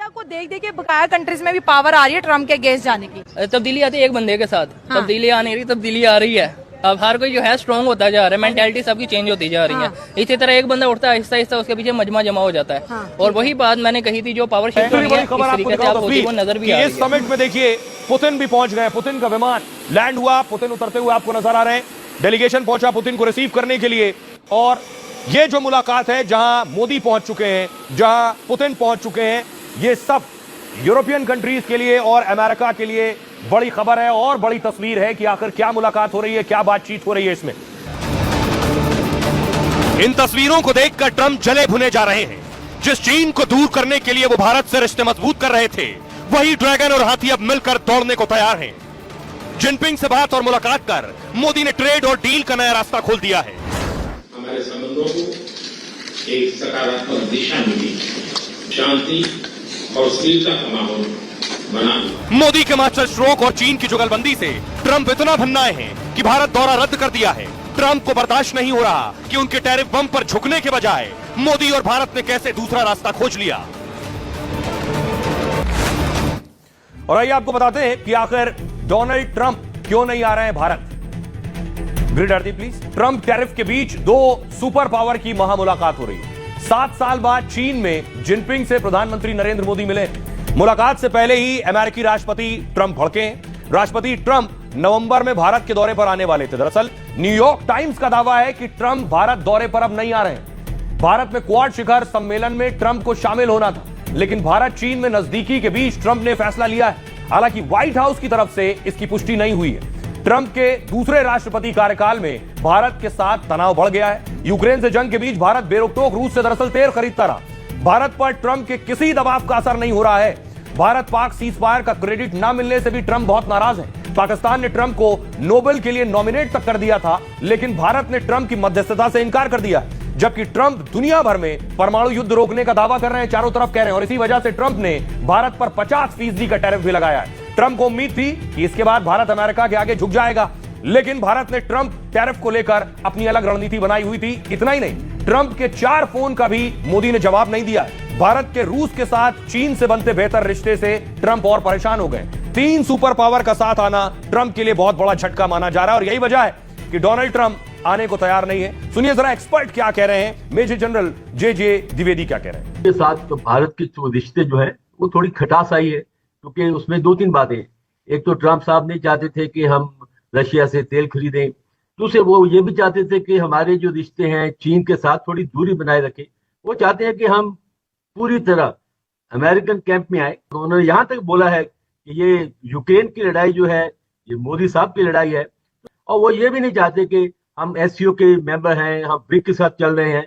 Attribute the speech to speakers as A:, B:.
A: India को देख देख के बकाया कंट्रीज में भी पावर आ रही है ट्रम्प के अगेंस्ट जाने की।
B: तब्दीली आती है एक बंदे के साथ, तब्दीली आने रही, तब्दीली आ रही है। अब हर कोई जो है स्ट्रॉन्ग होता जा रहा है, मेंटालिटी सबकी चेंज होती जा रही है। इसी तरह एक बंदा उठता है, आहिस्ता आहिस्ता उसके पीछे मजमा जमा हो जाता है। और वही बात मैंने कही थी, जो पावर शिफ्ट होनी है इस तरीके से आप होती है, वो नजर भी आ रही है।
C: इस समिट में देखिए पुतिन भी पहुंच गए, पुतिन का विमान लैंड हुआ, पुतिन उतरते हुए आपको नजर आ रहे हैं। डेलीगेशन पहुंचा पुतिन को रिसीव करने के लिए। और ये जो मुलाकात है, जहां मोदी पहुंच चुके हैं, जहां पुतिन पहुंच चुके हैं, ये सब यूरोपियन कंट्रीज के लिए और अमेरिका के लिए बड़ी खबर है और बड़ी तस्वीर है कि आखिर क्या मुलाकात हो रही है, क्या बातचीत हो रही है इसमें। इन तस्वीरों को देखकर ट्रंप जले भुने जा रहे हैं। जिस चीन को दूर करने के लिए वो भारत से रिश्ते मजबूत कर रहे थे, वही ड्रैगन और हाथी अब मिलकर दौड़ने को तैयार हैं। जिनपिंग से बात और मुलाकात कर मोदी ने ट्रेड और डील का नया रास्ता खोल दिया है।
D: हमारे संबंधों को एक सकारात्मक दिशा मिली, शांति और स्थिरता का माहौल बना।
C: मोदी के मास्टर स्ट्रोक और चीन की जुगलबंदी से ट्रंप इतना भन्नाए हैं कि भारत दौरा रद्द कर दिया है। ट्रंप को बर्दाश्त नहीं हो रहा कि उनके टैरिफ बम पर झुकने के बजाय मोदी और भारत ने कैसे दूसरा रास्ता खोज लिया। और आइए आपको बताते हैं कि आखिर डोनाल्ड ट्रंप क्यों नहीं आ रहे हैं Bharat. Grid Aarti please. Trump tariff के बीच दो सुपर पावर की महामुलाकात हो रही है। 7 साल बाद चीन में जिनपिंग से प्रधानमंत्री नरेंद्र मोदी मिले। मुलाकात से पहले ही अमेरिकी राष्ट्रपति ट्रंप भड़के। राष्ट्रपति ट्रंप नवंबर में भारत के दौरे पर आने वाले थे। दरअसल न्यूयॉर्क टाइम्स का दावा है कि ट्रंप भारत दौरे पर अब नहीं आ रहे हैं। भारत में क्वाड शिखर सम्मेलन में ट्रंप को शामिल होना था, लेकिन भारत चीन में नजदीकी के बीच ट्रंप ने फैसला लिया है। हालांकि व्हाइट हाउस की तरफ से इसकी पुष्टि नहीं हुई है। ट्रंप के दूसरे राष्ट्रपति कार्यकाल में भारत के साथ तनाव बढ़ गया है। यूक्रेन से जंग के बीच भारत बेरोकटोक रूस से दरअसल तेल खरीदता रहा। भारत पर ट्रंप के किसी दबाव का असर नहीं हो रहा है। भारत पाक सीजफायर का क्रेडिट न मिलने से भी ट्रंप बहुत नाराज है। पाकिस्तान ने ट्रंप को नोबेल के लिए नॉमिनेट तक कर दिया था, लेकिन भारत ने ट्रंप की मध्यस्थता से इनकार कर दिया, जबकि ट्रंप दुनिया भर में परमाणु युद्ध रोकने का दावा कर रहे हैं, चारों तरफ कह रहे हैं। और इसी वजह से ट्रंप ने भारत पर 50% का टैरिफ भी लगाया है। ट्रंप को उम्मीद थी कि इसके बाद भारत अमेरिका के आगे झुक जाएगा, लेकिन भारत ने ट्रंप टैरिफ को लेकर अपनी अलग रणनीति बनाई हुई थी। इतना ही नहीं, ट्रंप के 4 फोन का भी मोदी ने जवाब नहीं दिया। भारत के रूस के साथ चीन से बनते बेहतर रिश्ते से ट्रंप और परेशान हो गए। 3 सुपर पावर का साथ आना ट्रंप के लिए बहुत बड़ा झटका माना जा रहा है और यही वजह है कि डोनाल्ड ट्रंप आने को तैयार नहीं है। सुनिए जरा एक्सपर्ट क्या कह रहे हैं। मेजर जनरल जे द्विवेदी क्या कह रहे हैं।
E: के साथ तो भारत के जो रिश्ते जो है वो थोड़ी खटास आई है, क्योंकि उसमें 2-3 बातें। एक तो ट्रंप साहब नहीं चाहते थे कि हम रशिया से तेल खरीदें। दूसरे वो ये भी चाहते थे कि हमारे जो रिश्ते हैं चीन के साथ थोड़ी दूरी बनाए रखें। वो चाहते हैं कि हम पूरी तरह अमेरिकन कैंप में आए। तो उन्होंने यहाँ तक बोला है कि ये यूक्रेन की लड़ाई जो है ये मोदी साहब की लड़ाई है। और वो ये भी नहीं चाहते कि हम एससीओ के मेंबर हैं, हम ब्रिक्स के साथ चल रहे हैं।